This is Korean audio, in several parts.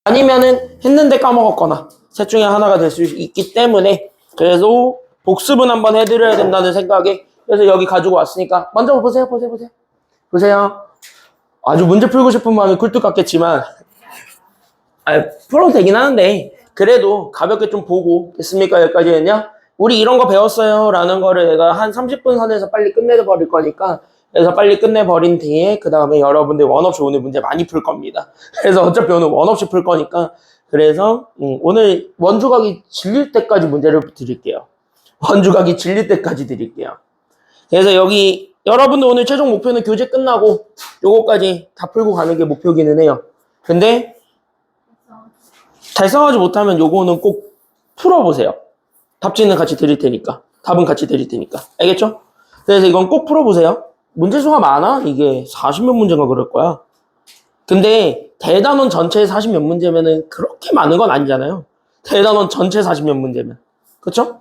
아니면은 했는데 까먹었거나 셋 중에 하나가 될 수 있기 때문에 그래서 복습은 한번 해드려야 된다는 생각에 그래서 여기 가지고 왔으니까 먼저 보세요. 아주 문제 풀고 싶은 마음이 굴뚝 같겠지만 풀어도 되긴 하는데 그래도 가볍게 좀 보고 됐습니까? 여기까지는요. 우리 이런 거 배웠어요 라는 거를 내가 한 30분 선에서 빨리 끝내버릴 거니까 그래서 빨리 끝내버린 뒤에 그 다음에 여러분들 원없이 오늘 문제 많이 풀 겁니다. 그래서 어차피 오늘 원없이 풀 거니까 그래서 오늘 원주각이 질릴 때까지 문제를 드릴게요. 원주각이 질릴 때까지 드릴게요. 그래서 여기 여러분들 오늘 최종 목표는 교재 끝나고 요거까지 다 풀고 가는 게 목표기는 해요. 근데 달성하지 못하면 요거는 꼭 풀어보세요. 답지는 같이 드릴 테니까. 답은 같이 드릴 테니까. 알겠죠? 그래서 이건 꼭 풀어보세요. 문제 수가 많아? 이게 40몇 문제가 그럴 거야. 근데 대단원 전체에 40몇 문제면은 그렇게 많은 건 아니잖아요. 대단원 전체 40몇 문제면. 그쵸?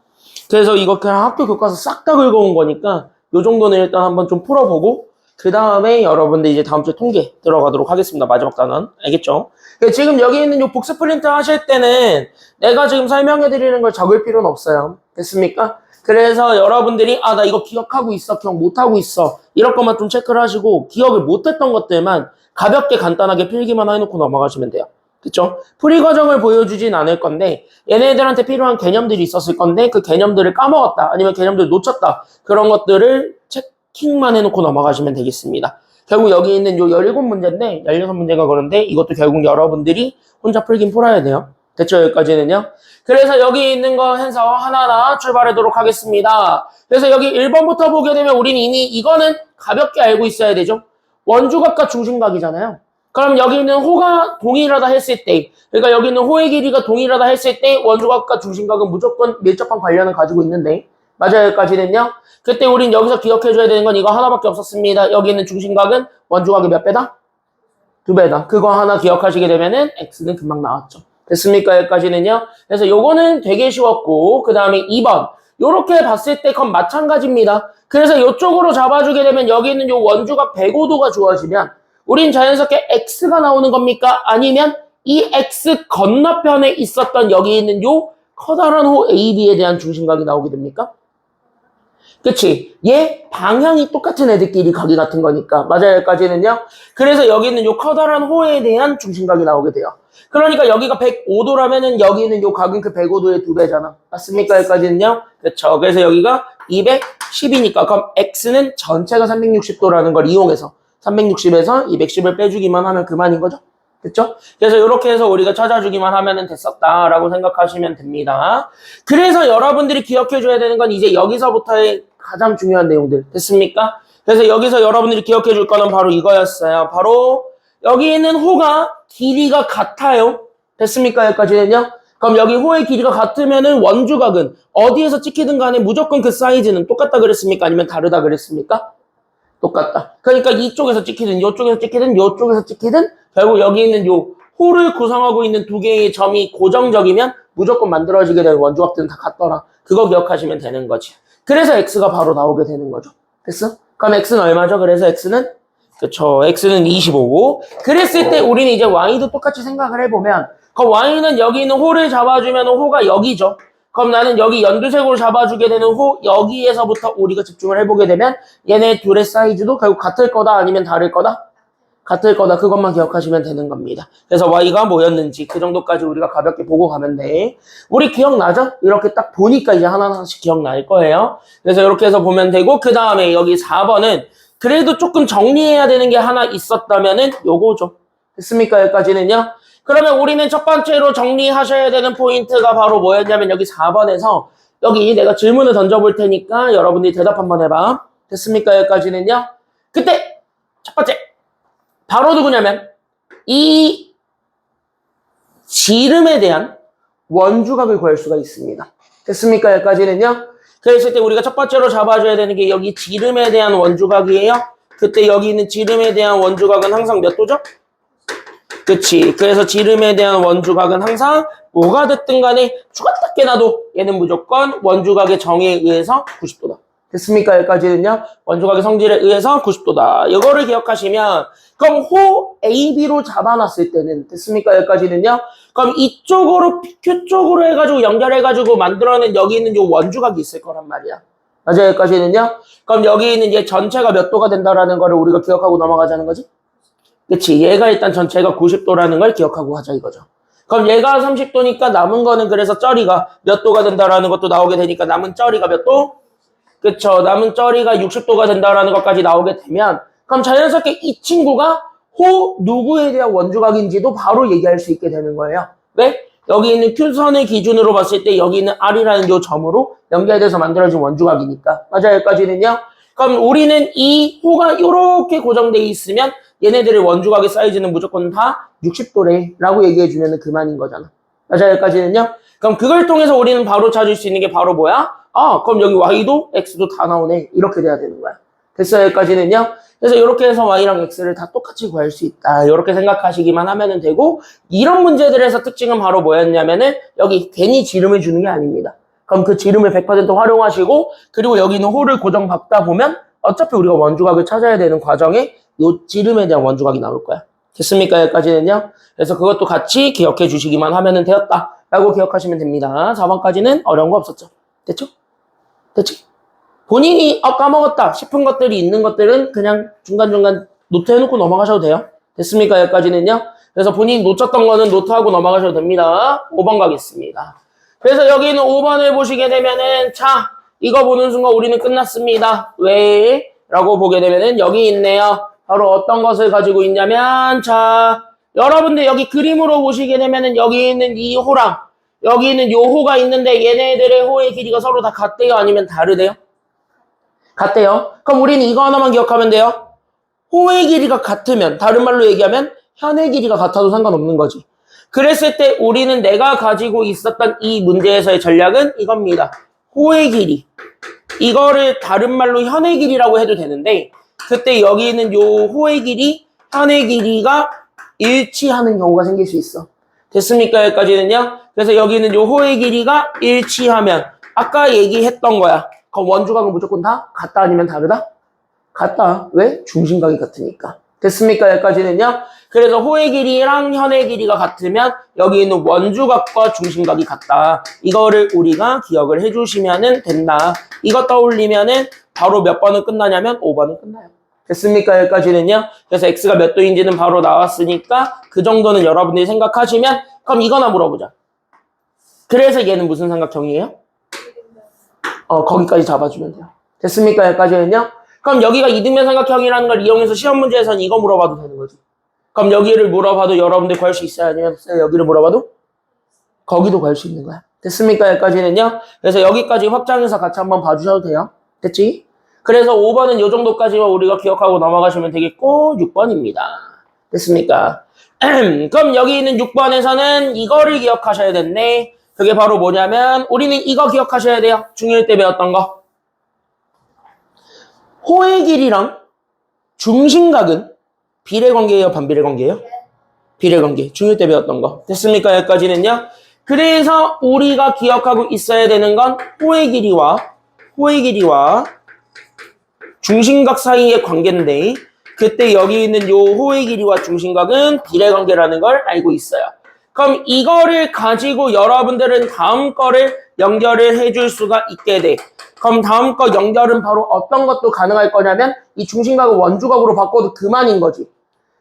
그래서 이거 그냥 학교 교과서 싹 다 긁어온 거니까 요 정도는 일단 한번 좀 풀어보고 그 다음에 여러분들 이제 다음 주에 통계 들어가도록 하겠습니다. 마지막 단원. 알겠죠? 지금 여기 있는 요 복습 프린트 하실 때는 내가 지금 설명해 드리는 걸 적을 필요는 없어요. 됐습니까? 그래서 여러분들이 나 이거 기억하고 있어, 기억 못하고 있어 이럴 것만 좀 체크를 하시고 기억을 못했던 것들만 가볍게 간단하게 필기만 해놓고 넘어가시면 돼요. 그쵸? 풀이 과정을 보여주진 않을 건데 얘네들한테 필요한 개념들이 있었을 건데 그 개념들을 까먹었다 아니면 개념들을 놓쳤다 그런 것들을 체킹만 해놓고 넘어가시면 되겠습니다. 결국 여기 있는 요 17문제인데 16문제가 그런데 이것도 결국 여러분들이 혼자 풀긴 풀어야 돼요. 됐죠? 여기까지는요. 그래서 여기 있는 거 해서 하나하나 출발하도록 하겠습니다. 그래서 여기 1번부터 보게 되면 우리는 이미 이거는 가볍게 알고 있어야 되죠. 원주각과 중심각이잖아요. 그럼 여기 있는 호가 동일하다 했을 때 그러니까 여기 있는 호의 길이가 동일하다 했을 때 원주각과 중심각은 무조건 밀접한 관련을 가지고 있는데 맞아요. 여기까지는요. 그때 우린 여기서 기억해줘야 되는 건 이거 하나밖에 없었습니다. 여기 있는 중심각은 원주각이 몇 배다? 2배다. 그거 하나 기억하시게 되면은 x는 금방 나왔죠. 됐습니까? 여기까지는요. 그래서 요거는 되게 쉬웠고 그 다음에 2번 요렇게 봤을 때 그건 마찬가지입니다. 그래서 요쪽으로 잡아주게 되면 여기 있는 요 원주각 105도가 주어지면 우린 자연스럽게 x가 나오는 겁니까? 아니면 이 x 건너편에 있었던 여기 있는 요 커다란 호 AB에 대한 중심각이 나오게 됩니까? 그치? 얘 방향이 똑같은 애들끼리 각이 같은 거니까. 맞아요. 여기까지는요. 그래서 여기 있는 요 커다란 호에 대한 중심각이 나오게 돼요. 그러니까 여기가 105도라면은 여기 있는 요 각은 그 105도의 2배잖아. 맞습니까? 여기까지는요. 그렇죠. 그래서 여기가 210이니까 그럼 x는 전체가 360도라는 걸 이용해서 360에서 210을 빼주기만 하면 그만인 거죠. 됐죠? 그래서 이렇게 해서 우리가 찾아주기만 하면 됐었다라고 생각하시면 됩니다. 그래서 여러분들이 기억해줘야 되는 건 이제 여기서부터의 가장 중요한 내용들. 됐습니까? 그래서 여기서 여러분들이 기억해줄 거는 바로 이거였어요. 바로 여기 있는 호가 길이가 같아요. 됐습니까? 여기까지는요. 그럼 여기 호의 길이가 같으면은 원주각은 어디에서 찍히든 간에 무조건 그 사이즈는 똑같다 그랬습니까? 아니면 다르다 그랬습니까? 똑같다. 그러니까 이쪽에서 찍히든 이쪽에서 찍히든 이쪽에서 찍히든 결국 여기 있는 요 호를 구성하고 있는 두 개의 점이 고정적이면 무조건 만들어지게 되는 원주각들은 다 같더라. 그거 기억하시면 되는 거지. 그래서 x가 바로 나오게 되는 거죠. 됐어? 그럼 x는 얼마죠? 그래서 x는 그쵸. x는 25고 그랬을 때 우리는 이제 y도 똑같이 생각을 해보면 그럼 y는 여기 있는 호를 잡아주면 호가 여기죠. 그럼 나는 여기 연두색으로 잡아주게 되는 호 여기에서부터 우리가 집중을 해보게 되면 얘네 둘의 사이즈도 결국 같을 거다 아니면 다를 거다? 같을 거다. 그것만 기억하시면 되는 겁니다. 그래서 y가 뭐였는지 그 정도까지 우리가 가볍게 보고 가면 돼. 우리 기억나죠? 이렇게 딱 보니까 이제 하나하나씩 기억날 거예요. 그래서 이렇게 해서 보면 되고 그 다음에 여기 4번은 그래도 조금 정리해야 되는 게 하나 있었다면은 요거죠. 됐습니까? 여기까지는요. 그러면 우리는 첫 번째로 정리하셔야 되는 포인트가 바로 뭐였냐면 여기 4번에서 여기 내가 질문을 던져볼 테니까 여러분들이 대답 한번 해봐. 됐습니까? 여기까지는요. 그때 첫 번째 바로 누구냐면 이 지름에 대한 원주각을 구할 수가 있습니다. 됐습니까? 여기까지는요. 그랬을 때 우리가 첫 번째로 잡아줘야 되는 게 여기 지름에 대한 원주각이에요. 그때 여기 있는 지름에 대한 원주각은 항상 몇 도죠? 그치. 그래서 지름에 대한 원주각은 항상 뭐가 됐든 간에 죽었다 깨나도 얘는 무조건 원주각의 정의에 의해서 90도다. 됐습니까? 여기까지는요. 원주각의 성질에 의해서 90도다. 이거를 기억하시면 그럼 호 AB로 잡아놨을 때는 됐습니까? 여기까지는요. 그럼 이쪽으로 PQ 쪽으로 해가지고 연결해가지고 만들어낸 여기 있는 요 원주각이 있을 거란 말이야. 맞아요? 여기까지는요. 그럼 여기 있는 얘 전체가 몇 도가 된다라는 거를 우리가 기억하고 넘어가자는 거지? 그치? 얘가 일단 전체가 90도라는 걸 기억하고 하자 이거죠. 그럼 얘가 30도니까 남은 거는 그래서 쩌리가 몇 도가 된다라는 것도 나오게 되니까 남은 쩌리가 몇 도? 그쵸. 남은 쩌리가 60도가 된다라는 것까지 나오게 되면 그럼 자연스럽게 이 친구가 호 누구에 대한 원주각인지도 바로 얘기할 수 있게 되는 거예요. 왜? 여기 있는 Q선을 기준으로 봤을 때 여기 있는 R이라는 요 점으로 연결돼서 만들어진 원주각이니까. 맞아요. 여기까지는요. 그럼 우리는 이 호가 이렇게 고정돼 있으면 얘네들의 원주각의 사이즈는 무조건 다 60도래 라고 얘기해주면 그만인 거잖아. 맞아요. 여기까지는요. 그럼 그걸 통해서 우리는 바로 찾을 수 있는 게 바로 뭐야? 아, 그럼 여기 Y도 X도 다 나오네. 이렇게 돼야 되는 거야. 됐어요. 여기까지는요. 그래서 이렇게 해서 Y랑 X를 다 똑같이 구할 수 있다. 이렇게 생각하시기만 하면 되고 이런 문제들에서 특징은 바로 뭐였냐면은 여기 괜히 지름을 주는 게 아닙니다. 그럼 그 지름을 100% 활용하시고 그리고 여기 있는 호를 고정받다 보면 어차피 우리가 원주각을 찾아야 되는 과정에 요 지름에 대한 원주각이 나올 거야. 됐습니까? 여기까지는요. 그래서 그것도 같이 기억해 주시기만 하면 되었다. 라고 기억하시면 됩니다. 4번까지는 어려운 거 없었죠. 됐죠? 됐지? 본인이 까먹었다 싶은 것들이 있는 것들은 그냥 중간중간 노트 해놓고 넘어가셔도 돼요. 됐습니까? 여기까지는요. 그래서 본인이 놓쳤던 거는 노트하고 넘어가셔도 됩니다. 5번 가겠습니다. 그래서 여기는 5번을 보시게 되면은 자 이거 보는 순간 우리는 끝났습니다. 왜? 라고 보게 되면은 여기 있네요. 바로 어떤 것을 가지고 있냐면 자 여러분들 여기 그림으로 보시게 되면은 여기 있는 이 호랑 여기 있는 요 호가 있는데 얘네들의 호의 길이가 서로 다 같대요? 아니면 다르대요? 같대요. 그럼 우리는 이거 하나만 기억하면 돼요. 호의 길이가 같으면 다른 말로 얘기하면 현의 길이가 같아도 상관없는 거지. 그랬을 때 우리는 내가 가지고 있었던 이 문제에서의 전략은 이겁니다. 호의 길이. 이거를 다른 말로 현의 길이라고 해도 되는데 그때 여기 있는 요 호의 길이, 현의 길이가 일치하는 경우가 생길 수 있어. 됐습니까? 여기까지는요. 그래서 여기 있는 요 호의 길이가 일치하면 아까 얘기했던 거야. 그럼 원주각은 무조건 다 같다 아니면 다르다? 같다. 왜? 중심각이 같으니까. 됐습니까? 여기까지는요. 그래서 호의 길이랑 현의 길이가 같으면 여기 있는 원주각과 중심각이 같다. 이거를 우리가 기억을 해주시면 된다. 이거 떠올리면은 바로 몇 번은 끝나냐면 5번은 끝나요. 됐습니까? 여기까지는요. 그래서 X가 몇 도인지는 바로 나왔으니까 그 정도는 여러분들이 생각하시면 그럼 이거나 물어보자. 그래서 얘는 무슨 삼각형이에요? 거기까지 잡아주면 돼요. 됐습니까? 여기까지는요. 그럼 여기가 이등변 삼각형이라는 걸 이용해서 시험 문제에서는 이거 물어봐도 되는 거지. 그럼 여기를 물어봐도 여러분들 구할 수 있어요? 아니면 없어요? 여기를 물어봐도? 거기도 구할 수 있는 거야. 됐습니까? 여기까지는요. 그래서 여기까지 확장해서 같이 한번 봐주셔도 돼요. 됐지? 그래서 5번은 요 정도까지만 우리가 기억하고 넘어가시면 되겠고 6번입니다. 됐습니까? 그럼 여기 있는 6번에서는 이거를 기억하셔야 됐네. 그게 바로 뭐냐면 우리는 이거 기억하셔야 돼요. 중1 때 배웠던 거. 호의 길이랑 중심각은 비례관계예요? 반비례관계예요? 비례관계. 중1 때 배웠던 거. 됐습니까? 여기까지는요. 그래서 우리가 기억하고 있어야 되는 건 호의 길이와 중심각 사이의 관계인데 그때 여기 있는 요 호의 길이와 중심각은 비례관계라는 걸 알고 있어요. 그럼 이거를 가지고 여러분들은 다음 거를 연결을 해줄 수가 있게 돼. 그럼 다음 거 연결은 바로 어떤 것도 가능할 거냐면 이 중심각을 원주각으로 바꿔도 그만인 거지.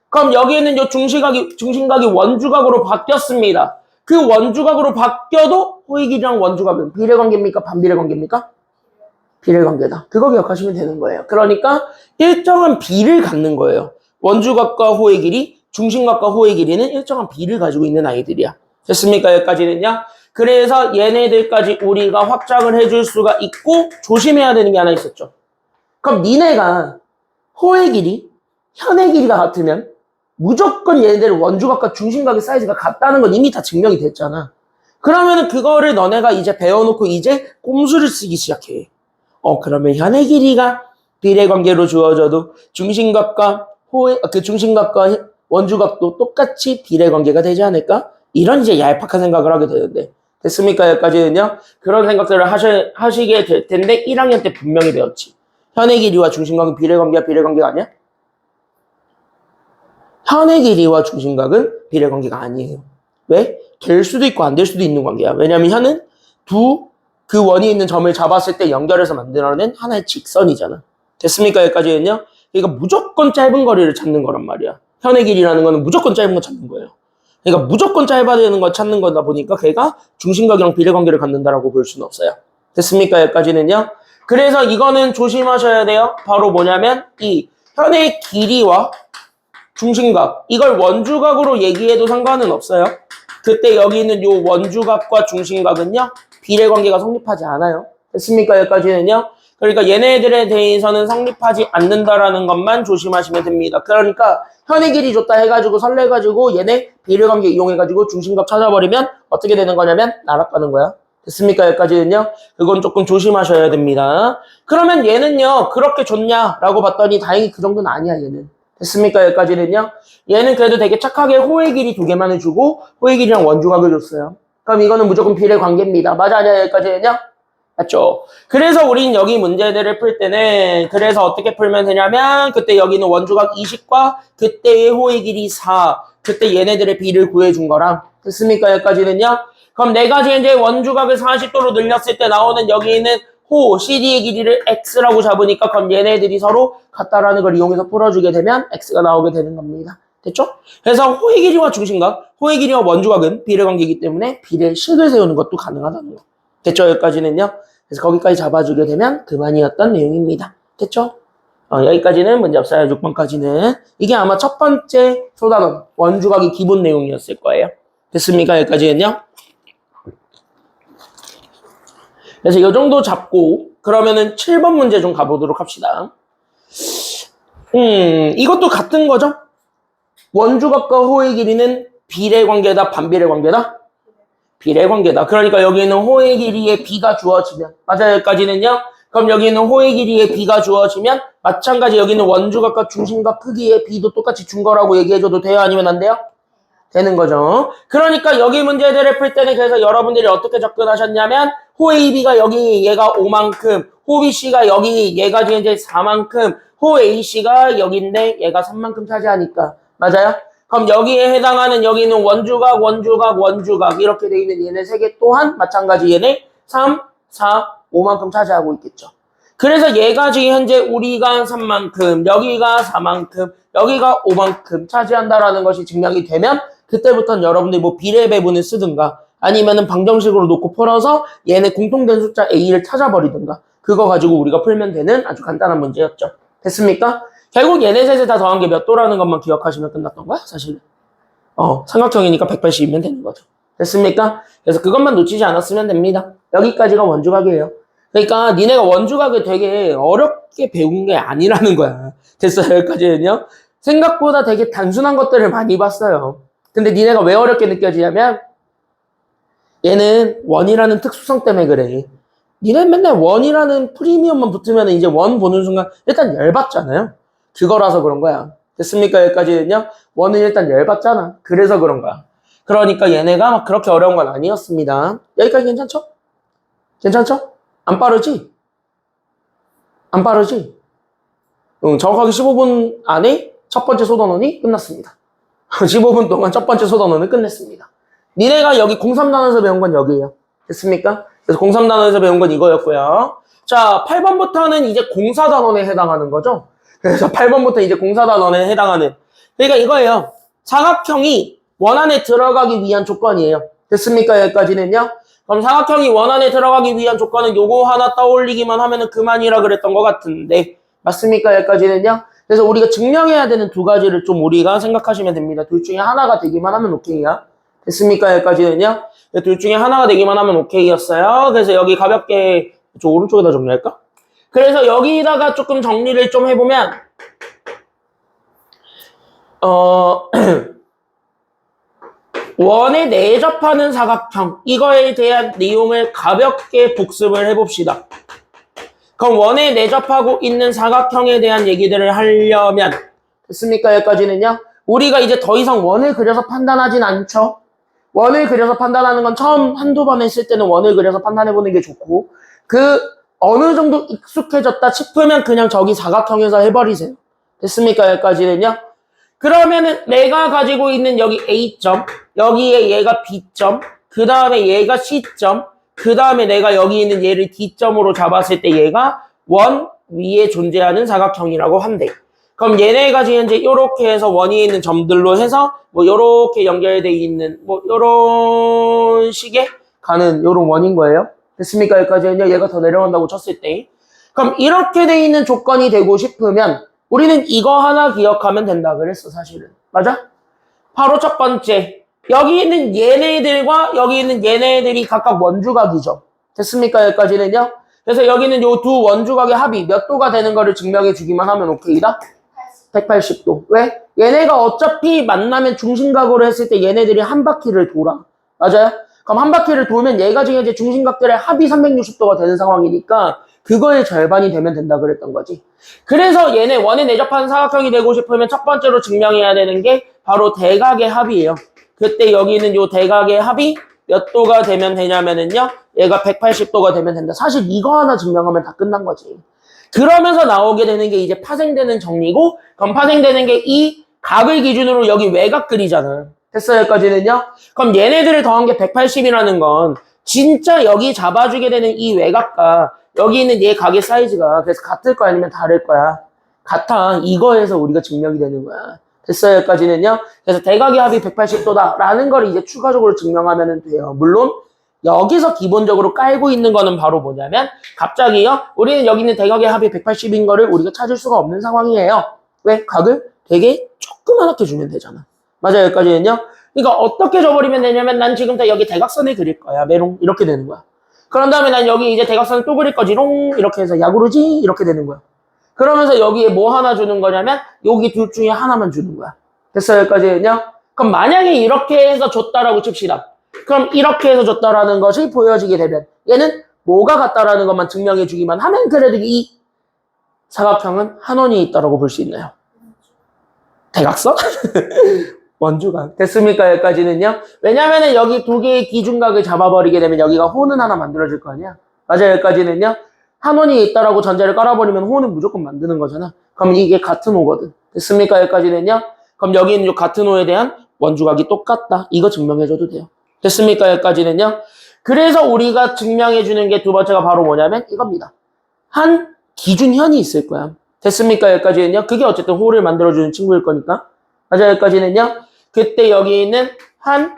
그럼 여기에는 요 중심각이 원주각으로 바뀌었습니다. 그 원주각으로 바뀌어도 호의 길이랑 원주각은 비례관계입니까? 반비례관계입니까? 비례관계다. 그거 기억하시면 되는 거예요. 그러니까 일정한 비를 갖는 거예요. 원주각과 호의 길이, 중심각과 호의 길이는 일정한 비를 가지고 있는 아이들이야. 됐습니까? 여기까지는요. 그래서 얘네들까지 우리가 확장을 해줄 수가 있고 조심해야 되는 게 하나 있었죠. 그럼 니네가 호의 길이, 현의 길이가 같으면 무조건 얘네들 원주각과 중심각의 사이즈가 같다는 건 이미 다 증명이 됐잖아. 그러면은 그거를 너네가 이제 배워놓고 이제 꼼수를 쓰기 시작해. 그러면 현의 길이가 비례관계로 주어져도 중심각과 원주각도 똑같이 비례관계가 되지 않을까? 이런 이제 얄팍한 생각을 하게 되는데 됐습니까? 여기까지는요. 그런 생각들을 하시게 될 텐데 1학년 때 분명히 배웠지. 현의 길이와 중심각은 비례관계야, 비례관계가 아니야? 현의 길이와 중심각은 비례관계가 아니에요. 왜? 될 수도 있고 안 될 수도 있는 관계야. 왜냐면 현은 그 원이 있는 점을 잡았을 때 연결해서 만들어낸 하나의 직선이잖아. 됐습니까? 여기까지는요. 그러니까 무조건 짧은 거리를 찾는 거란 말이야. 현의 길이라는 거는 무조건 짧은 거 찾는 거예요. 그러니까 무조건 짧아야 되는 거 찾는 거다 보니까 걔가 중심각이랑 비례관계를 갖는다라고 볼 수는 없어요. 됐습니까? 여기까지는요. 그래서 이거는 조심하셔야 돼요. 바로 뭐냐면 이 현의 길이와 중심각, 이걸 원주각으로 얘기해도 상관은 없어요. 그때 여기 있는 요 원주각과 중심각은요, 비례관계가 성립하지 않아요. 됐습니까? 여기까지는요. 그러니까 얘네들에 대해서는 성립하지 않는다라는 것만 조심하시면 됩니다. 그러니까 현의 길이 좋다 해가지고 설레가지고 얘네 비례관계 이용해가지고 중심각 찾아버리면 어떻게 되는 거냐면 날아가는 거야. 됐습니까? 여기까지는요. 그건 조금 조심하셔야 됩니다. 그러면 얘는요, 그렇게 좋냐라고 봤더니 다행히 그 정도는 아니야, 얘는. 됐습니까? 여기까지는요. 얘는 그래도 되게 착하게 호의 길이 2개만 해주고 호의 길이랑 원주각을 줬어요. 그럼 이거는 무조건 비례관계입니다. 맞아, 아니야? 여기까지는요? 맞죠? 그래서 우린 여기 문제들을 풀 때는 그래서 어떻게 풀면 되냐면 그때 여기는 원주각 20과 그때의 호의 길이 4 그때 얘네들의 비를 구해준 거랑 됐습니까? 여기까지는요? 그럼 4가지 이제 원주각을 40도로 늘렸을 때 나오는 여기 있는 호, CD의 길이를 X라고 잡으니까 그럼 얘네들이 서로 같다라는 걸 이용해서 풀어주게 되면 X가 나오게 되는 겁니다. 됐죠? 그래서 호의 길이와 중심각, 호의 길이와 원주각은 비례관계이기 때문에 비례식을 세우는 것도 가능하다는 거. 됐죠? 여기까지는요. 그래서 거기까지 잡아주게 되면 그만이었던 내용입니다. 됐죠? 여기까지는 문제 없어요. 6번까지는. 이게 아마 첫 번째 소단원, 원주각의 기본 내용이었을 거예요. 됐습니까? 여기까지는요. 그래서 이 정도 잡고 그러면은 7번 문제 좀 가보도록 합시다. 이것도 같은 거죠? 원주각과 호의 길이는 비례관계다, 반비례관계다? 비례관계다. 그러니까 여기는 호의 길이의 b가 주어지면 맞아요. 여기까지는요. 그럼 여기는 호의 길이의 b가 주어지면 마찬가지 여기는 원주각과 중심각 크기의 b도 똑같이 준 거라고 얘기해줘도 돼요? 아니면 안 돼요? 되는 거죠. 그러니까 여기 문제들을 풀 때는 그래서 여러분들이 어떻게 접근하셨냐면 호 AB가 여기 얘가 5만큼, 호 BC가 여기 얘가 이제 4만큼, 호 AC가 여기인데 얘가 3만큼 차지하니까 맞아요? 그럼 여기에 해당하는 여기는 원주각, 원주각, 원주각 이렇게 돼 있는 얘네 3개 또한 마찬가지 얘네 3, 4, 5만큼 차지하고 있겠죠. 그래서 얘가 지금 현재 우리가 3만큼, 여기가 4만큼, 여기가 5만큼 차지한다라는 것이 증명이 되면 그때부터는 여러분들이 뭐 비례 배분을 쓰든가 아니면은 방정식으로 놓고 풀어서 얘네 공통된 숫자 A를 찾아버리든가 그거 가지고 우리가 풀면 되는 아주 간단한 문제였죠. 됐습니까? 결국 얘네 셋을 다 더한 게 몇 도라는 것만 기억하시면 끝났던 거야, 사실. 삼각형이니까 180이면 되는 거죠. 됐습니까? 그래서 그것만 놓치지 않았으면 됩니다. 여기까지가 원주각이에요. 그러니까 니네가 원주각을 되게 어렵게 배운 게 아니라는 거야. 됐어요, 여기까지는요. 생각보다 되게 단순한 것들을 많이 봤어요. 근데 니네가 왜 어렵게 느껴지냐면 얘는 원이라는 특수성 때문에 그래. 니네 맨날 원이라는 프리미엄만 붙으면 이제 원 보는 순간 일단 열받잖아요. 그거라서 그런 거야. 됐습니까? 여기까지는요. 원은 일단 열받잖아. 그래서 그런 거야. 그러니까 얘네가 막 그렇게 어려운 건 아니었습니다. 여기까지 괜찮죠? 괜찮죠? 안 빠르지? 안 빠르지? 정확하게 15분 안에 첫 번째 소단원이 끝났습니다. 15분 동안 첫 번째 소단원을 끝냈습니다. 니네가 여기 03단원에서 배운 건 여기에요. 됐습니까? 그래서 03단원에서 배운 건 이거였고요. 자, 8번부터는 이제 04단원에 해당하는 거죠. 그래서 8번부터 이제 04단원에 해당하는. 그러니까 이거예요. 사각형이 원 안에 들어가기 위한 조건이에요. 됐습니까? 여기까지는요. 그럼 사각형이 원 안에 들어가기 위한 조건은 요거 하나 떠올리기만 하면은 그만이라 그랬던 것 같은데. 맞습니까? 여기까지는요. 그래서 우리가 증명해야 되는 2가지를 좀 우리가 생각하시면 됩니다. 둘 중에 하나가 되기만 하면 오케이야. 됐습니까? 여기까지는요. 둘 중에 하나가 되기만 하면 오케이였어요. 그래서 여기 가볍게 저 오른쪽에다 정리할까? 그래서 여기다가 조금 정리를 좀 해보면 원에 내접하는 사각형 이거에 대한 내용을 가볍게 복습을 해봅시다. 그럼 원에 내접하고 있는 사각형에 대한 얘기들을 하려면 됐습니까? 여기까지는요. 우리가 이제 더 이상 원을 그려서 판단하진 않죠. 원을 그려서 판단하는 건 처음 한두 번 했을 때는 원을 그려서 판단해보는 게 좋고, 그 어느 정도 익숙해졌다 싶으면 그냥 저기 사각형에서 해버리세요. 됐습니까? 여기까지는요? 그러면은 내가 가지고 있는 여기 A점, 여기에 얘가 B점, 그 다음에 얘가 C점, 그 다음에 내가 여기 있는 얘를 D점으로 잡았을 때 얘가 원 위에 존재하는 사각형이라고 한대. 그럼 얘네가 지금 이제 요렇게 해서 원 위에 있는 점들로 해서 뭐 요렇게 연결돼 있는 뭐 요런 식의 가는 요런 원인 거예요. 됐습니까? 여기까지는요. 얘가 더 내려간다고 쳤을 때. 그럼 이렇게 돼 있는 조건이 되고 싶으면 우리는 이거 하나 기억하면 된다 그랬어, 사실은. 맞아? 바로 첫 번째. 여기 있는 얘네들과 여기 있는 얘네들이 각각 원주각이죠. 됐습니까? 여기까지는요. 그래서 여기는 요 두 원주각의 합이 몇 도가 되는 거를 증명해 주기만 하면 오케이다? 180도. 왜? 얘네가 어차피 만나면 중심각으로 했을 때 얘네들이 한 바퀴를 돌아. 맞아요? 그럼 한 바퀴를 돌면 얘가 지금 이제 중심각들의 합이 360도가 되는 상황이니까 그거의 절반이 되면 된다 그랬던 거지. 그래서 얘네 원에 내접하는 사각형이 되고 싶으면 첫 번째로 증명해야 되는 게 바로 대각의 합이에요. 그때 여기 있는 요 대각의 합이 몇 도가 되면 되냐면은요. 얘가 180도가 되면 된다. 사실 이거 하나 증명하면 다 끝난 거지. 그러면서 나오게 되는 게 이제 파생되는 정리고, 그럼 파생되는 게 이 각을 기준으로 여기 외곽 그리잖아. 됐어요? 여기까지는요? 그럼 얘네들을 더한 게 180이라는 건 진짜 여기 잡아주게 되는 이 외곽과 여기 있는 얘 각의 사이즈가 그래서 같을 거야 아니면 다를 거야? 같아. 이거에서 우리가 증명이 되는 거야. 됐어요? 여기까지는요? 그래서 대각의 합이 180도다 라는 걸 이제 추가적으로 증명하면 돼요. 물론 여기서 기본적으로 깔고 있는 거는 바로 뭐냐면 갑자기요. 우리는 여기 있는 대각의 합이 180인 거를 우리가 찾을 수가 없는 상황이에요. 왜? 각을 되게 조그맣게 주면 되잖아. 맞아요. 여기까지는요. 그러니까 어떻게 줘버리면 되냐면 난 지금부터 여기 대각선을 그릴 거야. 메롱 이렇게 되는 거야. 그런 다음에 난 여기 이제 대각선을 또 그릴 거지롱 이렇게 해서 야구르지 이렇게 되는 거야. 그러면서 여기에 뭐 하나 주는 거냐면 여기 둘 중에 하나만 주는 거야. 됐어요? 여기까지는요. 그럼 만약에 이렇게 해서 줬다라고 칩시다. 그럼 이렇게 해서 줬다라는 것이 보여지게 되면 얘는 뭐가 같다라는 것만 증명해 주기만 하면 그래도 이 사각형은 한 원이 있다라고 볼 수 있나요? 대각선? 원주각. 됐습니까? 여기까지는요. 왜냐면은 여기 두 개의 기준각을 잡아버리게 되면 여기가 호는 하나 만들어질 거 아니야? 맞아요. 여기까지는요. 한 원이 있다라고 전제를 깔아버리면 호는 무조건 만드는 거잖아. 그럼 이게 같은 호거든. 됐습니까? 여기까지는요. 그럼 여기 있는 요 같은 호에 대한 원주각이 똑같다. 이거 증명해줘도 돼요. 됐습니까? 여기까지는요. 그래서 우리가 증명해주는 게 두 번째가 바로 뭐냐면 이겁니다. 한 기준현이 있을 거야. 됐습니까? 여기까지는요. 그게 어쨌든 호를 만들어주는 친구일 거니까. 맞아요. 여기까지는요. 그때 여기 있는 한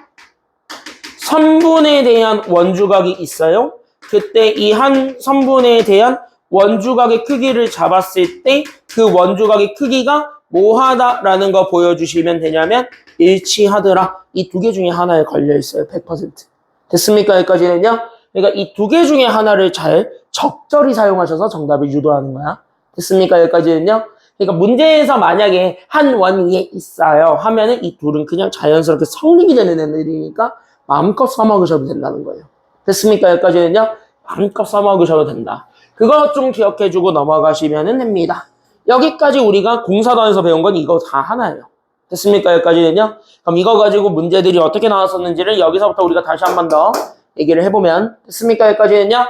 선분에 대한 원주각이 있어요. 그때 이 한 선분에 대한 원주각의 크기를 잡았을 때 그 원주각의 크기가 뭐하다라는 거 보여주시면 되냐면 일치하더라. 이 두 개 중에 하나에 걸려있어요. 100%. 됐습니까? 여기까지는요. 그러니까 이 두 개 중에 하나를 잘 적절히 사용하셔서 정답을 유도하는 거야. 됐습니까? 여기까지는요. 그러니까 문제에서 만약에 한 원 위에 있어요 하면은 이 둘은 그냥 자연스럽게 성립이 되는 애들이니까 마음껏 써먹으셔도 된다는 거예요. 됐습니까? 여기까지는요. 마음껏 써먹으셔도 된다. 그거 좀 기억해주고 넘어가시면 됩니다. 여기까지 우리가 공사단에서 배운 건 이거 다 하나예요. 됐습니까? 여기까지는요. 그럼 이거 가지고 문제들이 어떻게 나왔었는지를 여기서부터 우리가 다시 한 번 더 얘기를 해보면 됐습니까? 여기까지는요.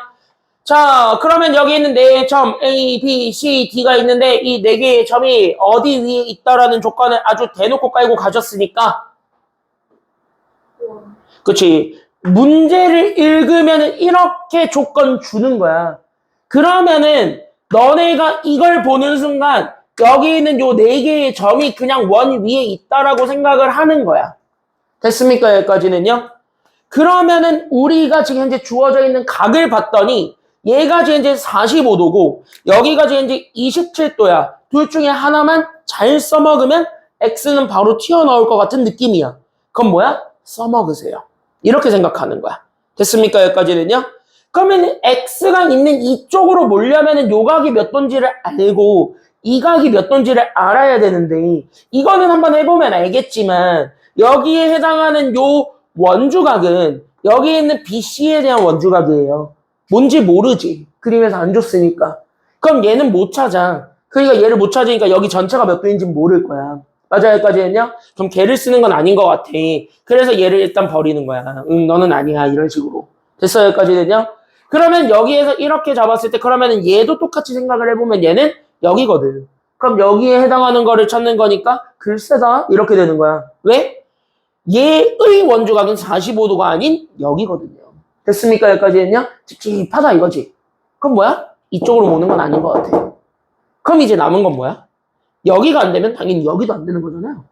자, 그러면 여기 있는 네 점 A, B, C, D가 있는데 이 네 개의 점이 어디 위에 있다라는 조건을 아주 대놓고 깔고 가셨으니까 그치. 문제를 읽으면 이렇게 조건 주는 거야. 그러면은 너네가 이걸 보는 순간 여기 있는 요 네 개의 점이 그냥 원 위에 있다라고 생각을 하는 거야. 됐습니까? 여기까지는요. 그러면은 우리가 지금 현재 주어져 있는 각을 봤더니 얘가 지금 이제 45도고 여기가 지금 이제 27도야. 둘 중에 하나만 잘 써먹으면 X는 바로 튀어나올 것 같은 느낌이야. 그건 뭐야? 써먹으세요. 이렇게 생각하는 거야. 됐습니까? 여기까지는요. 그러면 X가 있는 이쪽으로 몰려면은 요 각이 몇 도인지를 알고 이 각이 몇 도인지를 알아야 되는데 이거는 한번 해보면 알겠지만 여기에 해당하는 요 원주각은 여기 있는 BC에 대한 원주각이에요. 뭔지 모르지. 그림에서 안 줬으니까. 그럼 얘는 못 찾아. 그러니까 얘를 못 찾으니까 여기 전체가 몇 도인지 모를 거야. 맞아, 여기까지 했냐? 그럼 걔를 쓰는 건 아닌 것 같아. 그래서 얘를 일단 버리는 거야. 응, 너는 아니야. 이런 식으로. 됐어, 여기까지 됐냐? 그러면 여기에서 이렇게 잡았을 때, 그러면 얘도 똑같이 생각을 해보면 얘는 여기거든. 그럼 여기에 해당하는 거를 찾는 거니까, 글쎄다. 이렇게 되는 거야. 왜? 얘의 원주각은 45도가 아닌 여기거든요. 됐습니까? 여기까지 했냐? 찝찝하다 이거지. 그럼 뭐야? 이쪽으로 모는 건 아닌 것 같아. 그럼 이제 남은 건 뭐야? 여기가 안 되면 당연히 여기도 안 되는 거잖아요.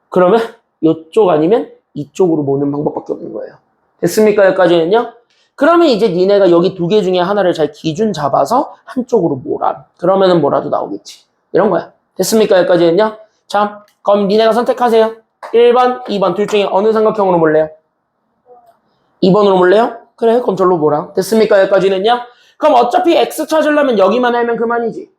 그러면 이쪽 아니면 이쪽으로 모는 방법밖에 없는 거예요. 됐습니까? 여기까지는요? 그러면 이제 니네가 여기 두 개 중에 하나를 잘 기준 잡아서 한쪽으로 모라. 그러면은 뭐라도 나오겠지. 이런 거야. 됐습니까? 여기까지는요? 자, 그럼 니네가 선택하세요. 1번, 2번 둘 중에 어느 삼각형으로 몰래요? 2번으로 몰래요? 그래, 그럼 절로 모라. 됐습니까? 여기까지는요? 그럼 어차피 x 찾으려면 여기만 알면 그만이지.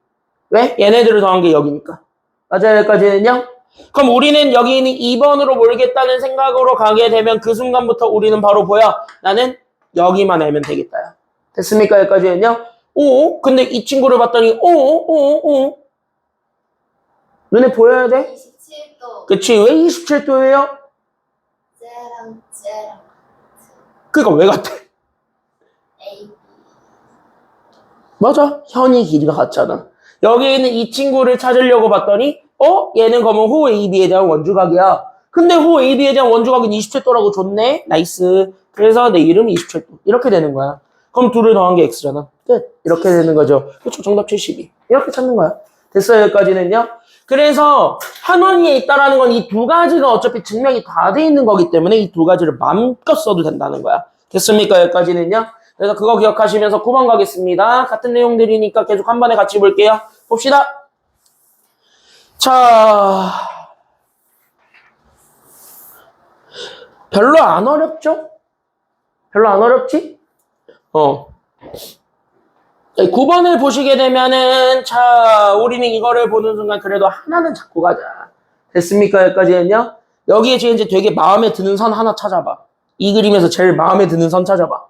왜? 얘네들을 더한 게 여기니까. 맞아요, 여기까지는요? 그럼 우리는 여기 있는 2번으로 몰겠다는 생각으로 가게 되면 그 순간부터 우리는 바로 보여. 나는 여기만 알면 되겠다. 됐습니까? 여기까지는요? 오, 근데 이 친구를 봤더니 오. 눈에 보여야 돼? 27도. 그치, 왜 27도예요? 쟤랑 그니까 왜 같아? A. 맞아, 현이 길이가 같잖아. 여기 있는 이 친구를 찾으려고 봤더니 얘는 그러면 호 AB에 대한 원주각이야. 근데 호 AB에 대한 원주각은 27도라고 줬네? 나이스. 그래서 내 이름이 27도. 이렇게 되는 거야. 그럼 둘을 더한 게 X잖아. 끝. 이렇게 되는 거죠. 그렇죠. 정답 72. 이렇게 찾는 거야. 됐어요. 여기까지는요. 그래서 한원위에 있다라는 건 이 두 가지가 어차피 증명이 다 돼 있는 거기 때문에 이 두 가지를 마음껏 써도 된다는 거야. 됐습니까? 여기까지는요. 그래서 그거 기억하시면서 9번 가겠습니다. 같은 내용들이니까 계속 한 번에 같이 볼게요. 봅시다. 자, 별로 안 어렵죠? 별로 안 어렵지? 9번을 보시게 되면은, 자, 우리는 이거를 보는 순간 그래도 하나는 잡고 가자. 됐습니까? 여기까지는요? 여기에 지금 이제 되게 마음에 드는 선 하나 찾아봐. 이 그림에서 제일 마음에 드는 선 찾아봐.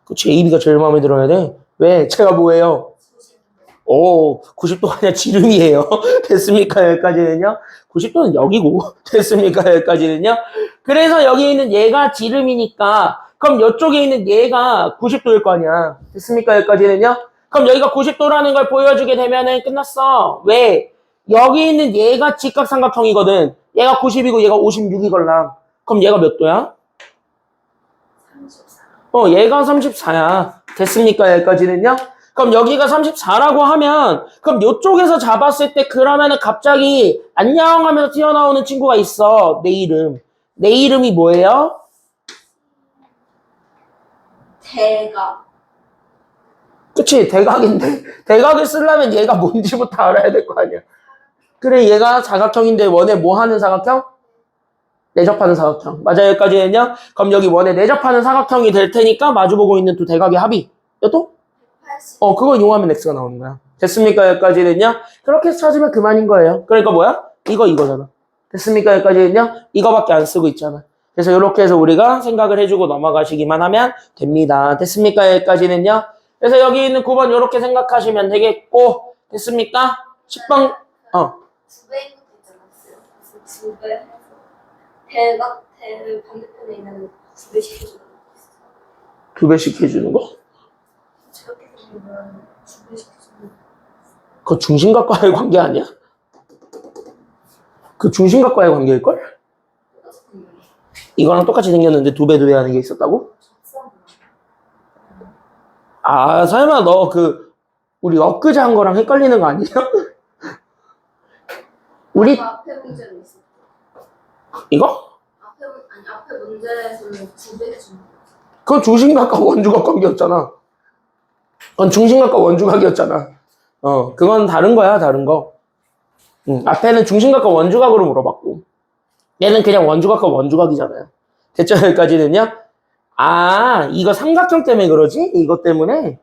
그치, AB가 제일 마음에 들어야 돼. 왜? 제가 뭐예요? 90도가 아니라 지름이에요. 됐습니까? 여기까지는요? 90도는 여기고. 됐습니까? 여기까지는요? 그래서 여기 있는 얘가 지름이니까, 그럼 이쪽에 있는 얘가 90도일 거 아니야. 됐습니까? 여기까지는요? 그럼 여기가 90도라는 걸 보여주게 되면은 끝났어. 왜? 여기 있는 얘가 직각삼각형이거든. 얘가 90이고 얘가 56이걸랑. 그럼 얘가 몇 도야? 34. 얘가 34야. 됐습니까? 여기까지는요? 그럼 여기가 34라고 하면, 그럼 이쪽에서 잡았을 때 그러면은 갑자기 안녕 하면서 튀어나오는 친구가 있어. 내 이름. 내 이름이 뭐예요? 대각. 그치, 대각인데. 대각을 쓰려면 얘가 뭔지부터 알아야 될 거 아니야. 그래, 얘가 사각형인데 원에 뭐 하는 사각형? 내접하는 사각형. 맞아요, 여기까지는요? 그럼 여기 원에 내접하는 사각형이 될 테니까 마주보고 있는 두 대각의 합이. 또? 80. 그거 이용하면 X가 나오는 거야. 됐습니까? 여기까지는요? 그렇게 해서 찾으면 그만인 거예요. 그러니까 뭐야? 이거잖아. 됐습니까? 여기까지는요? 이거밖에 안 쓰고 있잖아. 그래서 이렇게 해서 우리가 생각을 해주고 넘어가시기만 하면 됩니다. 됐습니까? 여기까지는요? 그래서 여기 있는 9번 이렇게 생각하시면 되겠고, 됐습니까? 10번, 두 배인 것도 있잖아. 무슨 두 배 해서 대각 대를 반대편에 있는 두 배씩 해주는 거 있어. 두 배씩 해주는 거? 저렇게 생기면 두 배씩 해주는 거. 그거 중심각과의 관계 아니야? 그 중심각과의 관계일걸? 이거랑 똑같이 생겼는데 두 배 하는 게 있었다고? 아, 설마 너 우리 엊그제 한 거랑 헷갈리는 거 아니야? 우리, 앞에 문제는 있어. 이거? 앞에 문제에서는 두 배 해주는 거. 그건 중심각과 원주각 관계였잖아. 그건 중심각과 원주각이었잖아. 그건 다른 거야, 다른 거. 앞에는 중심각과 원주각으로 물어봤고, 얘는 그냥 원주각과 원주각이잖아요. 됐죠? 여기까지는요? 이거 삼각형 때문에 그러지? 이것 때문에?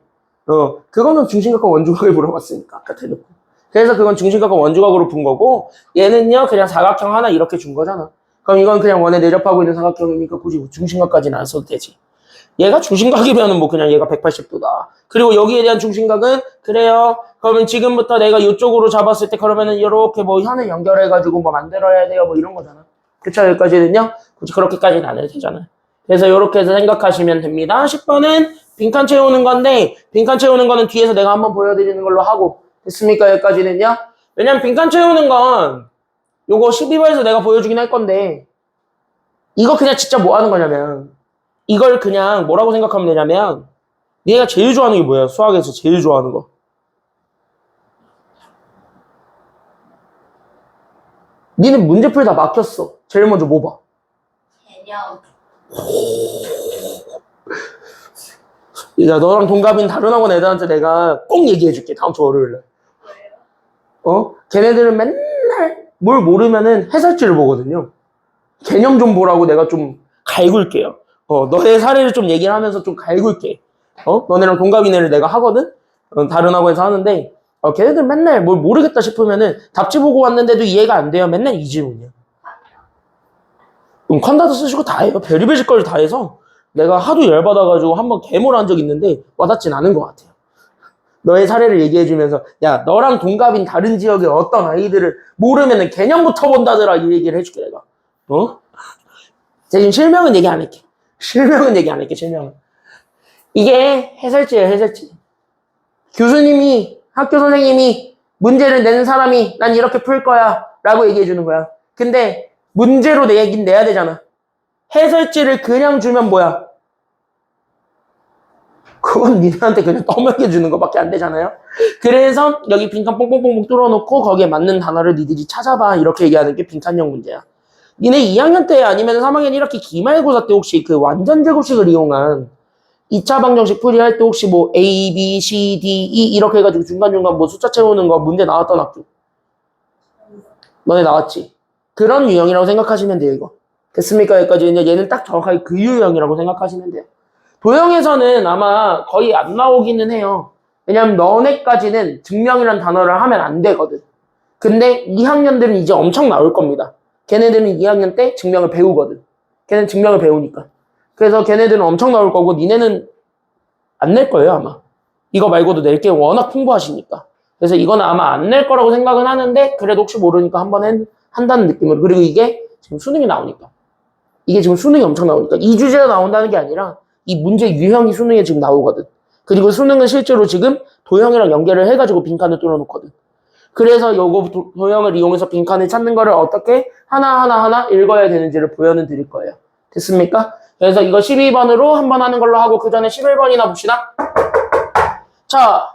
그거는 중심각과 원주각을 물어봤으니까, 아까 대놓고. 그래서 그건 중심각과 원주각으로 푼 거고, 얘는요, 그냥 사각형 하나 이렇게 준 거잖아. 그럼 이건 그냥 원에 내접하고 있는 사각형이니까 굳이 중심각까지는 안 써도 되지. 얘가 중심각이면은 뭐 그냥 얘가 180도다. 그리고 여기에 대한 중심각은 그래요. 그러면 지금부터 내가 이쪽으로 잡았을 때 그러면은 이렇게 뭐 현을 연결해가지고 뭐 만들어야 돼요. 뭐 이런 거잖아. 그쵸? 여기까지는요? 굳이 그렇게까지는 안 해도 되잖아요. 그래서 이렇게 해서 생각하시면 됩니다. 10번은 빈칸 채우는 건데 빈칸 채우는 거는 뒤에서 내가 한번 보여드리는 걸로 하고 됐습니까? 여기까지는요? 왜냐면 빈칸 채우는 건 요거 12번에서 내가 보여주긴 할 건데 이거 그냥 진짜 뭐 하는 거냐면 이걸 그냥 뭐라고 생각하면 되냐면 얘가 제일 좋아하는 게 뭐예요? 수학에서 제일 좋아하는 거. 니는 문제 풀다 막혔어. 제일 먼저 뭐 봐? 개념. 야, 너랑 동갑인 다른 학원 애들한테 내가 꼭 얘기해줄게. 다음 주 월요일에. 뭐예요? 걔네들은 맨날 뭘 모르면은 해설지를 보거든요. 개념 좀 보라고 내가 좀 갈굴게요. 너의 사례를 좀 얘기를 하면서 좀 갈굴게. 너네랑 동갑인 애를 내가 하거든? 다른 학원에서 하는데, 걔네들 맨날 뭘 모르겠다 싶으면은 답지 보고 왔는데도 이해가 안 돼요. 맨날 이 질문이야. 칸다도 쓰시고 다 해요. 별의별 짓거리 다 해서 내가 하도 열받아가지고 한번 개몰한 적 있는데 와닿진 않은 것 같아요. 너의 사례를 얘기해주면서 야 너랑 동갑인 다른 지역의 어떤 아이들을 모르면은 개념부터 본다더라 이 얘기를 해줄게 내가. 지금 실명은 얘기 안 할게. 실명은 얘기 안 할게. 실명은 이게 해설지예요. 해설지. 교수님이 학교 선생님이 문제를 내는 사람이 난 이렇게 풀 거야 라고 얘기해 주는 거야. 근데 문제로 내 얘기는 내야 되잖아. 해설지를 그냥 주면 뭐야? 그건 니네한테 그냥 떠먹여 주는 것밖에 안 되잖아요. 그래서 여기 빈칸 뽕뽕뽕뽕 뚫어놓고 거기에 맞는 단어를 니들이 찾아봐 이렇게 얘기하는 게 빈칸형 문제야. 니네 2학년 때 아니면 3학년 1학기 기말고사 때 혹시 그 완전 제곱식을 이용한 2차 방정식 풀이할 때 혹시 뭐 A, B, C, D, E 이렇게 해가지고 중간중간 뭐 숫자 채우는 거 문제 나왔던 학교? 너네 나왔지? 그런 유형이라고 생각하시면 돼요, 이거. 됐습니까? 여기까지. 이제 얘는 딱 정확하게 그 유형이라고 생각하시면 돼요. 도형에서는 아마 거의 안 나오기는 해요. 왜냐면 너네까지는 증명이란 단어를 하면 안 되거든. 근데 2학년들은 이제 엄청 나올 겁니다. 걔네들은 2학년 때 증명을 배우거든. 걔네는 증명을 배우니까. 그래서 걔네들은 엄청 나올 거고 니네는 안 낼 거예요, 아마. 이거 말고도 낼 게 워낙 풍부하시니까. 그래서 이거는 아마 안 낼 거라고 생각은 하는데 그래도 혹시 모르니까 한번 한다는 느낌으로. 그리고 이게 지금 수능이 나오니까. 이게 지금 수능이 엄청 나오니까. 이 주제가 나온다는 게 아니라 이 문제 유형이 수능에 지금 나오거든. 그리고 수능은 실제로 지금 도형이랑 연결을 해가지고 빈칸을 뚫어놓거든. 그래서 요거 도형을 이용해서 빈칸을 찾는 거를 어떻게 하나하나 읽어야 되는지를 보여는 드릴 거예요. 됐습니까? 그래서 이거 12번으로 한번 하는 걸로 하고 그 전에 11번이나 봅시다. 자,